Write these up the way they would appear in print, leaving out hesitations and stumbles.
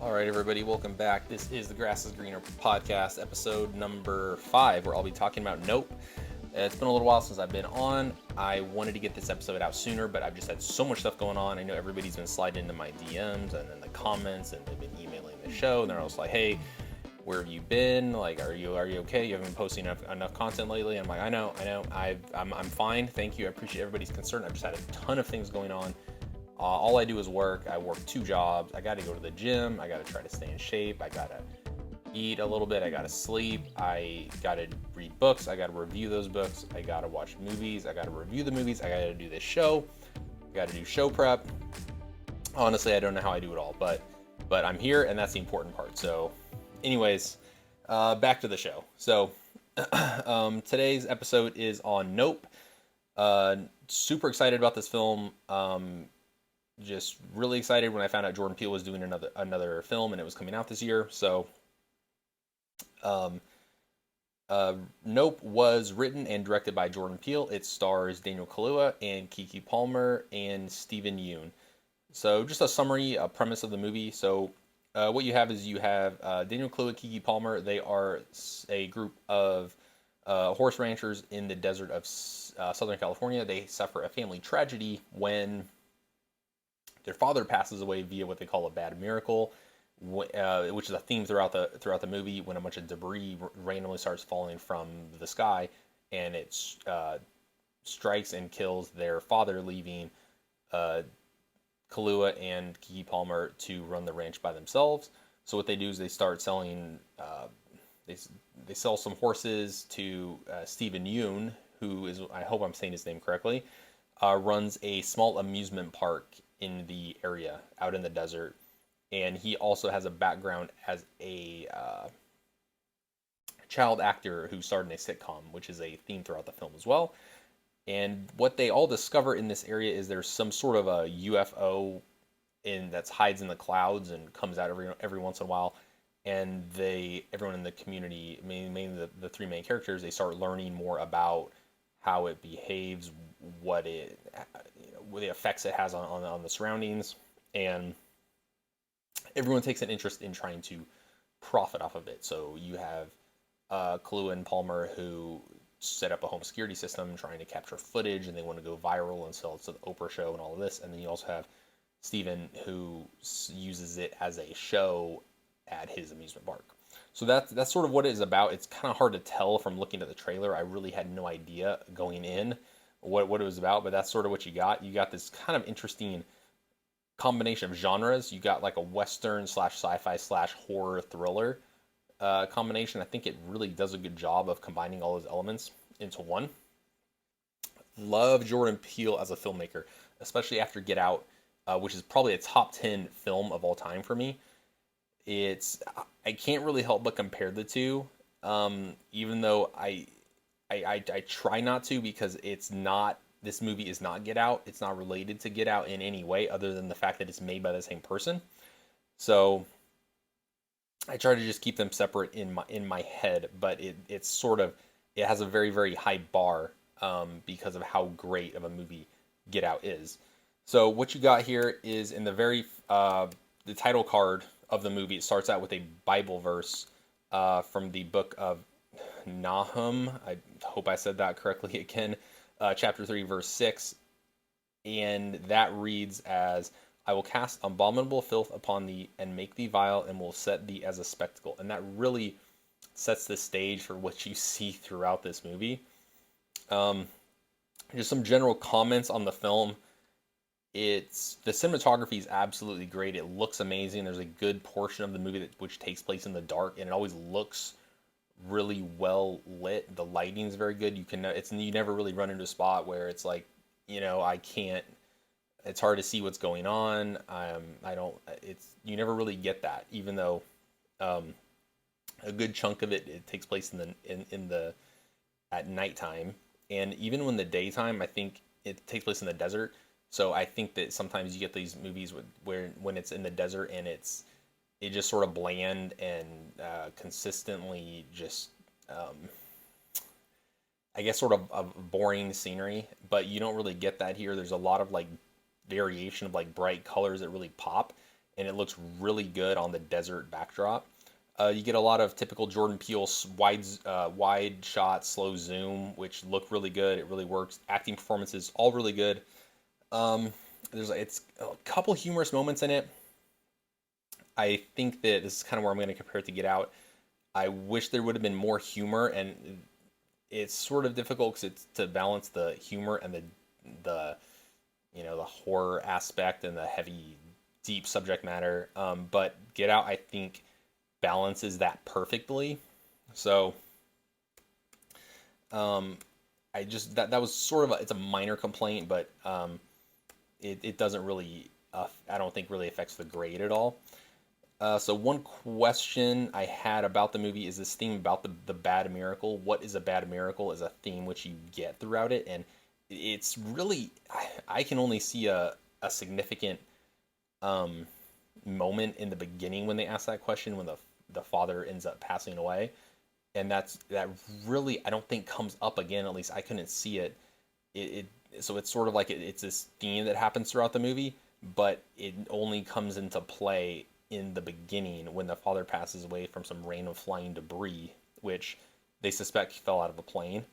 All right, everybody, welcome back. This is the Grass is Greener podcast, episode number 5, where I'll be talking about Nope. It's been a little while since I've been on. I wanted to get this episode out sooner, but I've just had so much stuff going on. I know everybody's been sliding into my DMs and in the comments, and they've been emailing the show, and they're also like, "Hey, where have you been? Like, are you okay? You haven't been posting enough content lately." I'm like, I know. I'm fine. Thank you. I appreciate everybody's concern. I've just had a ton of things going on. All I do is work. I work 2 jobs. I got to go to the gym. I got to try to stay in shape. I got to eat a little bit. I got to sleep. I got to read books. I got to review those books. I got to watch movies. I got to review the movies. I got to do this show. I got to do show prep. Honestly, I don't know how I do it all, but I'm here, and that's the important part. So, anyways, back to the show. So, today's episode is on Nope. Super excited about this film. Just really excited when I found out Jordan Peele was doing another film and it was coming out this year. So, Nope was written and directed by Jordan Peele. It stars Daniel Kaluuya and Keke Palmer and Steven Yeun. So, just a summary, a premise of the movie. So, what you have is Daniel Kaluuya, Keke Palmer. They are a group of horse ranchers in the desert of Southern California. They suffer a family tragedy when their father passes away via what they call a bad miracle, which is a theme throughout the movie. When a bunch of debris randomly starts falling from the sky, and it strikes and kills their father, leaving Kaluuya and Keke Palmer to run the ranch by themselves. So what they do is they start selling. They sell some horses to Steven Yeun, who is, I hope I'm saying his name correctly, runs a small amusement park in the area out in the desert, and he also has a background as a child actor who starred in a sitcom, which is a theme throughout the film as well. And what they all discover in this area is there's some sort of a UFO that hides in the clouds and comes out every once in a while. And everyone in the community, mainly the 3 main characters, they start learning more about how it behaves, what the effects it has on the surroundings, and everyone takes an interest in trying to profit off of it. So you have Kaluuya and Palmer, who set up a home security system trying to capture footage, and they want to go viral and sell it to the Oprah show and all of this. And then you also have Steven, who uses it as a show at his amusement park. So that's sort of what it is about. It's kind of hard to tell from looking at the trailer. I really had no idea going in what it was about, but that's sort of what you got. You got this kind of interesting combination of genres. You got like a Western / sci-fi / horror thriller combination. I think it really does a good job of combining all those elements into one. Love Jordan Peele as a filmmaker, especially after Get Out, which is probably a top 10 film of all time for me. I can't really help but compare the two, even though I try not to, because this movie is not Get Out. It's not related to Get Out in any way other than the fact that it's made by the same person. So I try to just keep them separate in my head, but it has a very, very high bar because of how great of a movie Get Out is. So what you got here is in the title card of the movie. It starts out with a Bible verse from the book of Nahum. I hope I said that correctly again. Chapter 3, verse 6. And that reads as, "I will cast abominable filth upon thee, and make thee vile, and will set thee as a spectacle." And that really sets the stage for what you see throughout this movie. Just some general comments on the film. The cinematography is absolutely great. It looks amazing. There's a good portion of the movie which takes place in the dark, and it always looks really well lit. The lighting is very good. You never really run into a spot where it's like, it's hard to see what's going on. You never really get that, even though a good chunk of it takes place at nighttime, and even when the daytime, I think it takes place in the desert. So I think that sometimes you get these movies when it's in the desert and it just sort of bland and consistently just I guess sort of boring scenery, but you don't really get that here. There's a lot of like variation of like bright colors that really pop, and it looks really good on the desert backdrop. You get a lot of typical Jordan Peele wide shot, slow zoom, which look really good. It really works. Acting performances all really good. Um, it's a couple humorous moments in it. I think that this is kind of where I'm going to compare it to Get Out. I wish there would have been more humor, and it's sort of difficult because it's to balance the humor and the the horror aspect and the heavy, deep subject matter. But Get Out, I think, balances that perfectly. So, um, I just that was sort of it's a minor complaint, but it doesn't really I don't think really affects the grade at all. So one question I had about the movie is this theme about the bad miracle. What is a bad miracle is a theme which you get throughout it, and it's really I can only see a significant um, moment in the beginning when they ask that question when the father ends up passing away, and that really I don't think comes up again. At least I couldn't see it. So it's sort of like it's this theme that happens throughout the movie, but it only comes into play in the beginning when the father passes away from some rain of flying debris, which they suspect fell out of a plane.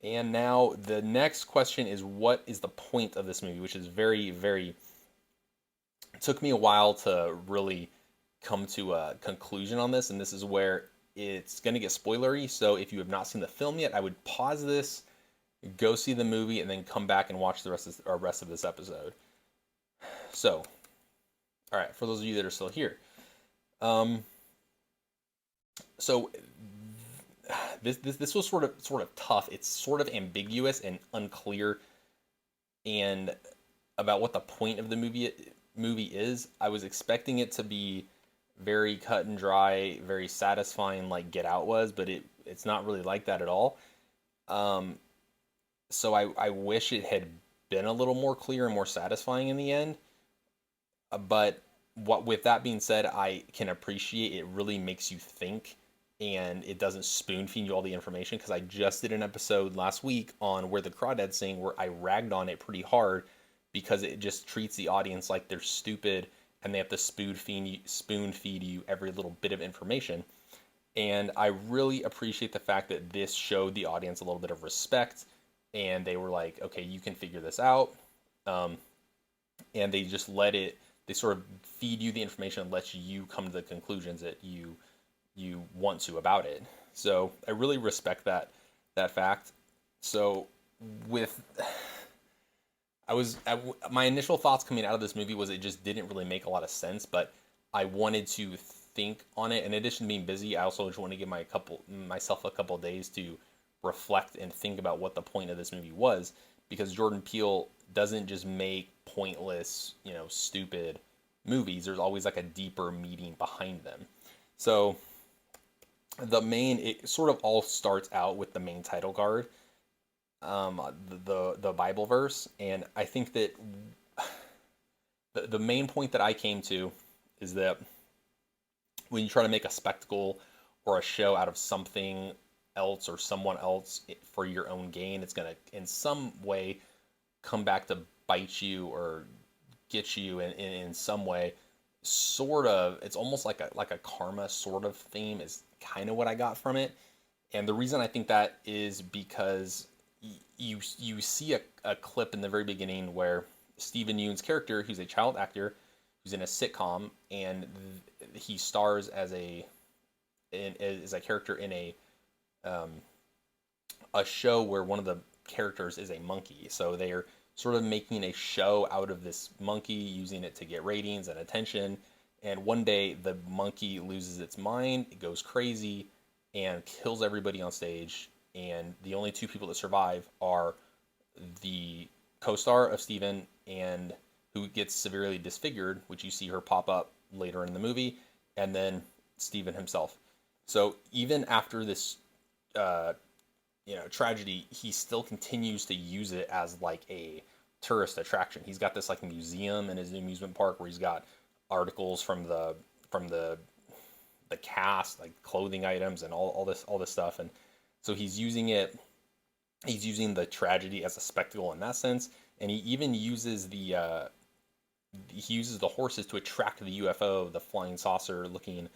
And now the next question is what is the point of this movie, which is very, very, it took me a while to really come to a conclusion on this. And this is where it's going to get spoilery. So if you have not seen the film yet, I would pause this, go see the movie, and then come back and watch the rest of this episode. So, all right, for those of you that are still here. Um, so this was sort of tough. It's sort of ambiguous and unclear, and about what the point of the movie is. I was expecting it to be very cut and dry, very satisfying, like Get Out was, but it's not really like that at all. Um, so I wish it had been a little more clear and more satisfying in the end. But what with that being said, I can appreciate it really makes you think and it doesn't spoon feed you all the information because I just did an episode last week on Where the Crawdads Sing where I ragged on it pretty hard because it just treats the audience like they're stupid and they have to spoon feed you every little bit of information. And I really appreciate the fact that this showed the audience a little bit of respect and they were like, okay, you can figure this out. Um, and they just they sort of feed you the information and let you come to the conclusions that you want to about it. So I really respect that fact. So with my initial thoughts coming out of this movie was it just didn't really make a lot of sense, but I wanted to think on it. In addition to being busy, I also just want to give myself a couple of days to reflect and think about what the point of this movie was, because Jordan Peele doesn't just make pointless, stupid movies. There's always like a deeper meaning behind them. So it sort of all starts out with the main title card, the Bible verse, and I think that the main point that I came to is that when you try to make a spectacle or a show out of something else or someone else for your own gain, it's going to in some way come back to bite you or get you in some way. Sort of, it's almost like a karma sort of theme is kind of what I got from it. And the reason I think that is because you see a clip in the very beginning where Steven Yeun's character, who's a child actor, who's in a sitcom, and he stars as a character in um, a show where one of the characters is a monkey. So they're sort of making a show out of this monkey, using it to get ratings and attention. And one day the monkey loses its mind, it goes crazy, and kills everybody on stage. And the only two people that survive are the co-star of Steven and who gets severely disfigured, which you see her pop up later in the movie, and then Steven himself. So even after this tragedy, he still continues to use it as like a tourist attraction. He's got this like museum in his amusement park where he's got articles from the cast, like clothing items and all this stuff. And so he's using the tragedy as a spectacle in that sense. And he even uses he uses the horses to attract the UFO, the flying saucer looking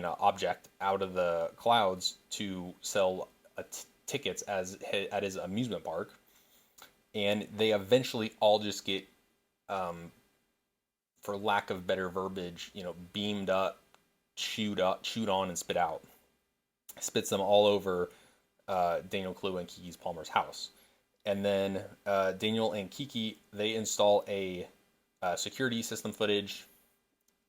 object out of the clouds to sell tickets at his amusement park, and they eventually all just get, for lack of better verbiage, beamed up, chewed on, and spit out. Spits them all over Daniel Kaluuya and Keke Palmer's house. And then Daniel and Keke, they install a security system footage,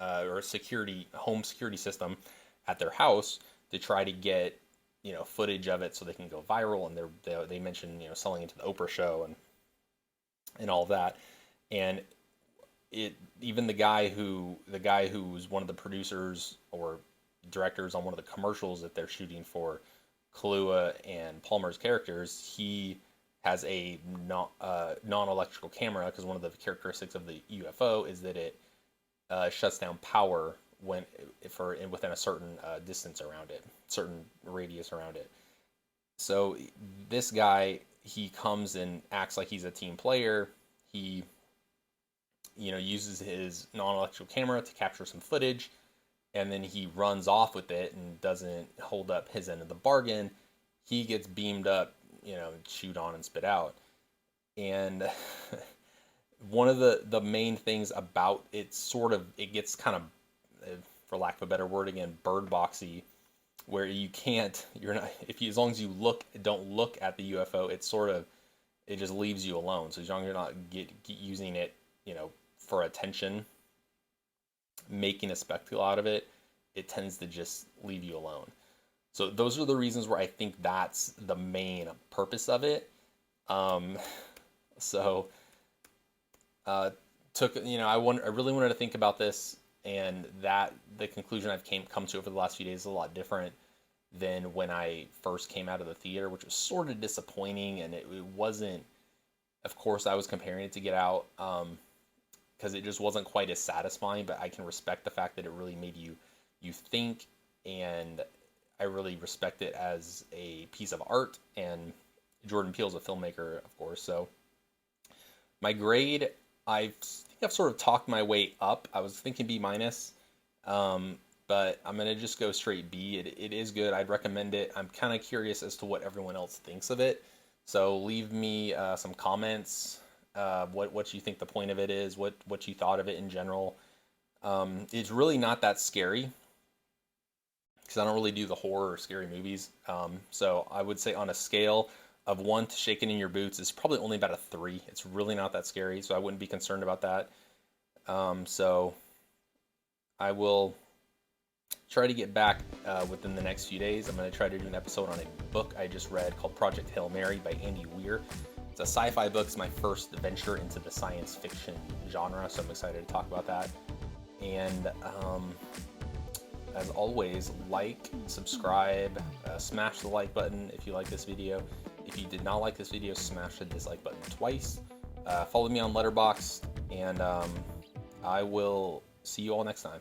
or a home security system at their house to try to get footage of it so they can go viral. And they mentioned selling it to the Oprah show and all of that. And even the guy who's one of the producers or directors on one of the commercials that they're shooting for Kaluuya and Palmer's characters, he has a non-electrical camera, because one of the characteristics of the UFO is that it shuts down power within a certain distance around it, certain radius around it. So this guy, he comes and acts like he's a team player. He uses his non-electrical camera to capture some footage, and then he runs off with it and doesn't hold up his end of the bargain. He gets beamed up, chewed on and spit out. And one of the main things about it, it gets kind of, for lack of a better word again, bird boxy, where as long as you don't look at the UFO, it just leaves you alone. So as long as you're not using it, for attention, making a spectacle out of it, it tends to just leave you alone. So those are the reasons where I think that's the main purpose of it. So I really wanted to think about this, and that the conclusion I've come to over the last few days is a lot different than when I first came out of the theater, which was sort of disappointing. And it wasn't, of course, I was comparing it to Get Out, because it just wasn't quite as satisfying, but I can respect the fact that it really made you think, and I really respect it as a piece of art, and Jordan Peele's a filmmaker, of course. So my grade, I think I've sort of talked my way up. I was thinking B-, but I'm going to just go straight B. It is good. I'd recommend it. I'm kind of curious as to what everyone else thinks of it. So leave me some comments, what you think the point of it is, what you thought of it in general. It's really not that scary, because I don't really do the horror or scary movies. So I would say on a scale of 1 to shaking in your boots, it's probably only about a 3. It's really not that scary, so I wouldn't be concerned about that. So I will try to get back within the next few days. I'm going to try to do an episode on a book I just read called Project Hail Mary by Andy Weir. It's a sci-fi book. It's my first venture into the science fiction genre, so I'm excited to talk about that. And as always, like, subscribe, smash the like button if you like this video. If you did not like this video, smash the dislike button twice. Follow me on Letterboxd, and I will see you all next time.